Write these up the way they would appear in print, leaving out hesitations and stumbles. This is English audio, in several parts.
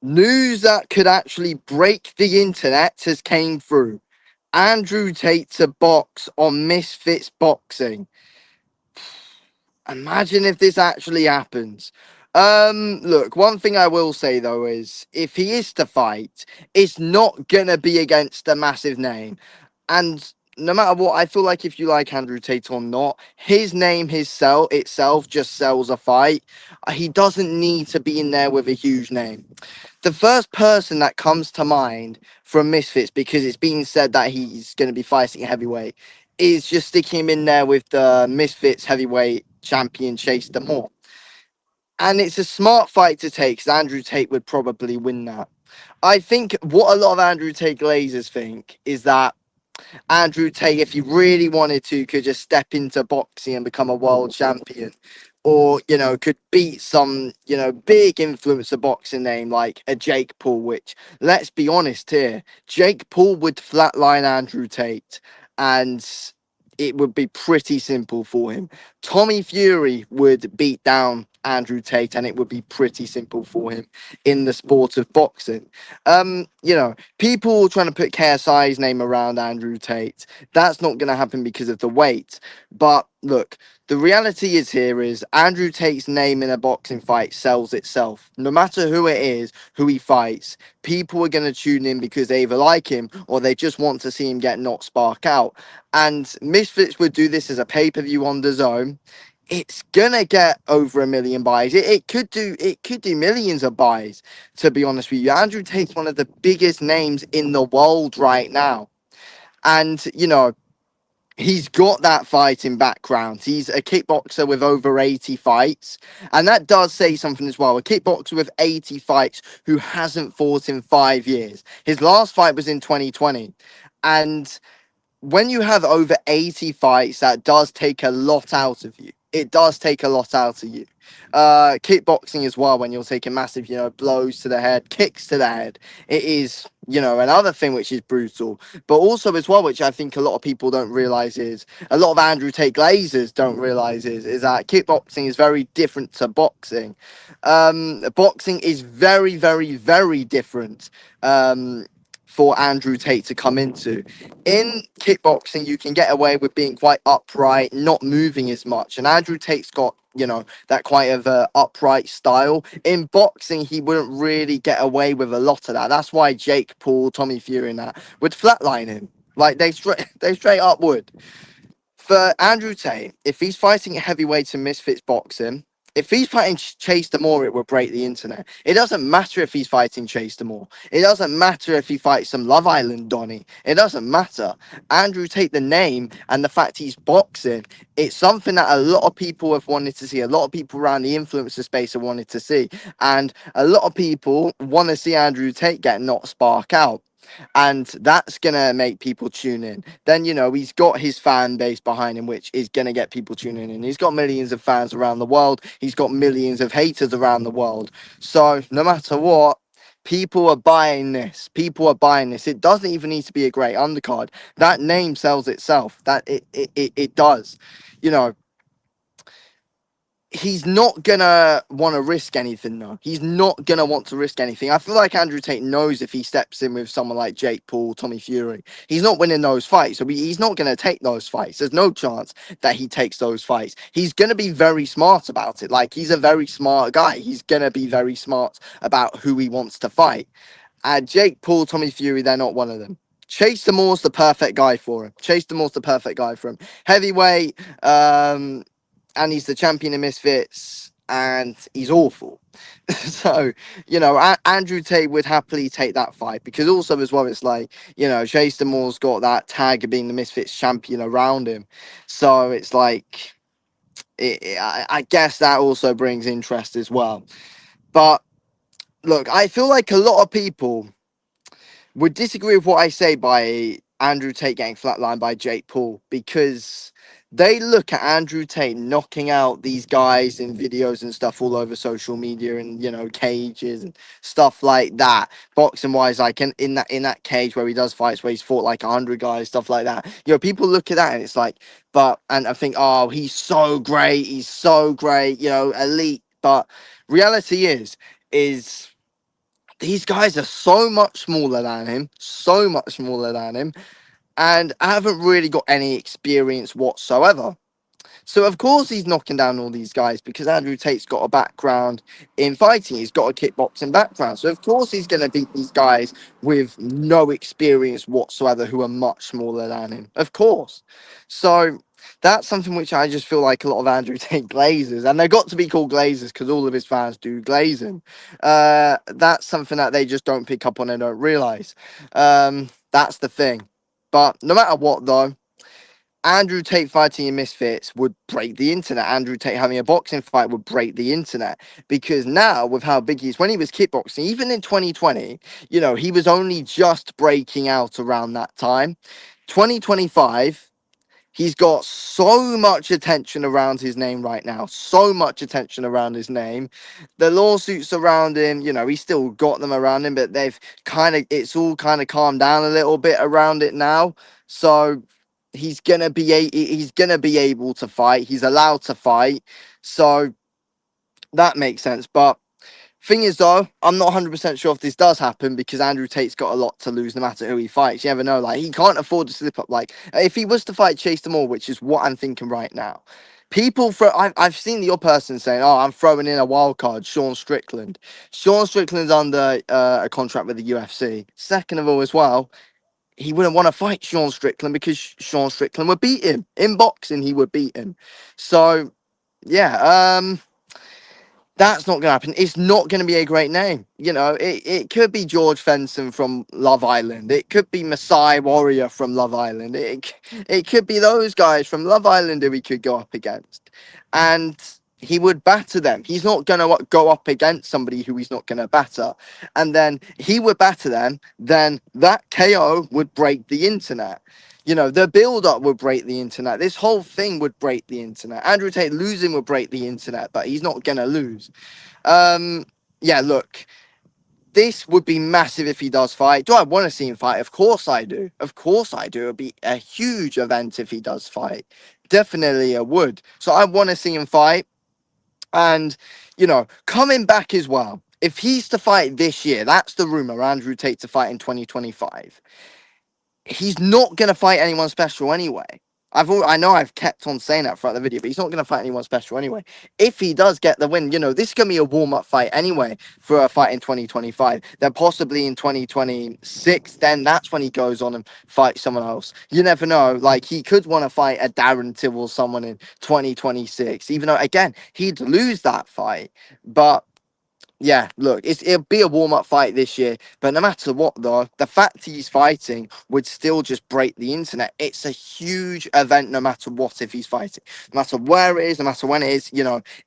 News that could actually break the internet has came through. Andrew Tate to box on Misfits Boxing. Imagine if this actually happens. Look, one thing I will say though is if he is to fight, it's not gonna be against a massive name. And no matter what, I feel like if you like Andrew Tate or not, his name, his sell itself just sells a fight. He doesn't need to be in there with a huge name. The first person that comes to mind from Misfits, because it's been said that he's going to be fighting heavyweight, is just sticking him in there with the Misfits heavyweight champion Chase Demore. And it's a smart fight to take because Andrew Tate would probably win that. I think what a lot of Andrew Tate Glazers think is that Andrew Tate, if he really wanted to, could just step into boxing and become a world champion. Or, could beat some, big influencer boxing name like a Jake Paul, which, let's be honest here, Jake Paul would flatline Andrew Tate. And it would be pretty simple for him. Tommy Fury would beat down Andrew Tate, and it would be pretty simple for him in the sport of boxing. People trying to put KSI's name around Andrew Tate. That's not going to happen because of the weight. But look, the reality is Andrew Tate's name in a boxing fight sells itself. No matter who it is, who he fights, people are going to tune in because they either like him or they just want to see him get knocked spark out. And Misfits would do this as a pay-per-view on the zone. It's gonna get over 1 million buys. It could do millions of buys, to be honest with you. Andrew Tate's one of the biggest names in the world right now. And he's got that fighting background. He's a kickboxer with over 80 fights. And that does say something as well. A kickboxer with 80 fights who hasn't fought in 5 years. His last fight was in 2020. And when you have over 80 fights, that does take a lot out of you. It does take a lot out of you. Kickboxing as well, when you're taking massive, blows to the head, kicks to the head. It is, another thing which is brutal. But also as well, which I think a lot of people don't realize is, a lot of Andrew Tate Glazers don't realize is that kickboxing is very different to boxing. Boxing is very, very, very different. For Andrew Tate to come into. In kickboxing, you can get away with being quite upright, not moving as much. And Andrew Tate's got, that quite of a upright style. In boxing, he wouldn't really get away with a lot of that. That's why Jake Paul, Tommy Fury, and that would flatline him. Like they straight up would. For Andrew Tate, if he's fighting heavyweight in Misfits boxing, if he's fighting Chase Demore, it will break the internet. It doesn't matter if he's fighting Chase Demore. It doesn't matter if he fights some Love Island Donny. It doesn't matter. Andrew Tate, the name and the fact he's boxing, it's something that a lot of people have wanted to see. A lot of people around the influencer space have wanted to see. And a lot of people want to see Andrew Tate get knocked spark out. And that's going to make people tune in. Then, he's got his fan base behind him, which is going to get people tuning in. He's got millions of fans around the world. He's got millions of haters around the world. So no matter what, people are buying this. People are buying this. It doesn't even need to be a great undercard. That name sells itself. That it does. You know, he's not gonna want to risk anything though. He's not gonna want to risk anything. I feel like Andrew Tate knows if he steps in with someone like Jake Paul, Tommy Fury, he's not winning those fights. So he's not gonna take those fights. There's no chance that he takes those fights. He's gonna be very smart about it. Like, he's a very smart guy. He's gonna be very smart about who he wants to fight. And Jake Paul, Tommy Fury, they're not one of them. Chase Demore's the perfect guy for him. Chase Demore's the perfect guy for him. Heavyweight, and he's the champion of Misfits, and he's awful. So, Andrew Tate would happily take that fight because also as well, it's like, Chase Demore's got that tag of being the Misfits champion around him. So it's like, I guess that also brings interest as well. But look, I feel like a lot of people would disagree with what I say by Andrew Tate getting flatlined by Jake Paul because they look at Andrew Tate knocking out these guys in videos and stuff all over social media and cages and stuff like that. Boxing wise, like in that cage where he does fights where he's fought like 100 guys, stuff like that. People look at that and it's like, and I think, oh, he's so great, elite. But reality is these guys are so much smaller than him, so much smaller than him, and haven't really got any experience whatsoever. So of course he's knocking down all these guys because Andrew Tate's got a background in fighting. He's got a kickboxing background. So of course he's going to beat these guys with no experience whatsoever who are much smaller than him. Of course. So that's something which I just feel like a lot of Andrew Tate glazers, and they got to be called glazers because all of his fans do glaze him. That's something that they just don't pick up on and don't realise. That's the thing. But no matter what though, Andrew Tate fighting in Misfits would break the internet. Andrew Tate having a boxing fight would break the internet because now, with how big he is, when he was kickboxing, even in 2020, he was only just breaking out around that time. 2025. He's got so much attention around his name right now. So much attention around his name. The lawsuits around him, he's still got them around him, but it's all kind of calmed down a little bit around it now. So he's gonna be able to fight. He's allowed to fight. So that makes sense. But thing is, though, I'm not 100% sure if this does happen because Andrew Tate's got a lot to lose no matter who he fights. You never know. Like, he can't afford to slip up. Like, if he was to fight Chase Demore, which is what I'm thinking right now, I've seen the other person saying, oh, I'm throwing in a wild card, Sean Strickland. Sean Strickland's under a contract with the UFC. Second of all, as well, he wouldn't want to fight Sean Strickland because Sean Strickland would beat him. In boxing, he would beat him. So, yeah, that's not going to happen. It's not going to be a great name. It could be George Fenson from Love Island. It could be Masai Warrior from Love Island. It could be those guys from Love Island who he could go up against. And he would batter them. He's not going to go up against somebody who he's not going to batter. And then he would batter them. Then that KO would break the internet. The build-up would break the internet. This whole thing would break the internet. Andrew Tate losing would break the internet, but he's not going to lose. Yeah, look, this would be massive if he does fight. Do I want to see him fight? Of course I do. Of course I do. It would be a huge event if he does fight. Definitely it would. So I want to see him fight. And, coming back as well, if he's to fight this year, that's the rumor, Andrew Tate to fight in 2025. He's not going to fight anyone special anyway. I know I've kept on saying that throughout the video, but he's not going to fight anyone special anyway. If he does get the win, this is going to be a warm-up fight anyway for a fight in 2025. Then possibly in 2026, then that's when he goes on and fights someone else. You never know. Like, he could want to fight a Darren Till or someone in 2026, even though, again, he'd lose that fight. But yeah, look, it'll be a warm-up fight this year, but no matter what, though, the fact he's fighting would still just break the internet. It's a huge event no matter what if he's fighting. No matter where it is, no matter when it is,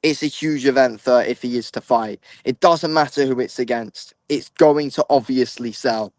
it's a huge event for if he is to fight. It doesn't matter who it's against. It's going to obviously sell.